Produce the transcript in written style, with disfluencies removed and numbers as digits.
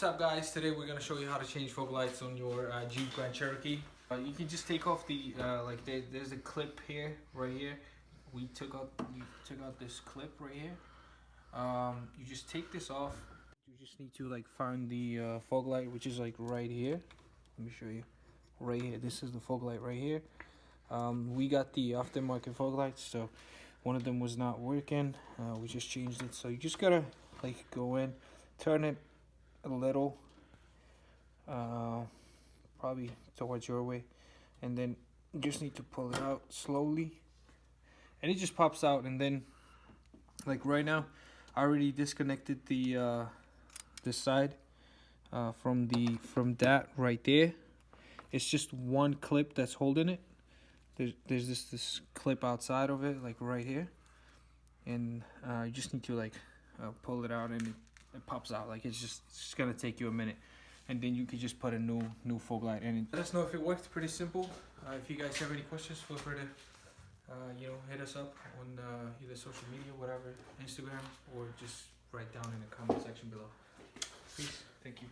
What's up, guys? Today we're gonna show you how to change fog lights on your Jeep Grand Cherokee. You can just take off the there's a clip here, right here. We took out this clip right here. You just take this off. You just need to like find the fog light, which is like right here. Let me show you. Right here. This is the fog light right here. We got the aftermarket fog lights, so one of them was not working. We just changed it. So you just gotta like go in, turn it a little, probably towards your way, and then you just need to pull it out slowly, and it just pops out. And then, like right now, I already disconnected the this side from that right there. It's just one clip that's holding it. There's this clip outside of it, like right here, and you just need to like pull it out, and it pops out. Like it's just gonna take you a minute, and then you can just put a new fog light in it. Let us know if it worked. Pretty simple. If you guys have any questions, feel free to hit us up on either social media, whatever, Instagram, or just write down in the comment section below. Peace. Thank you.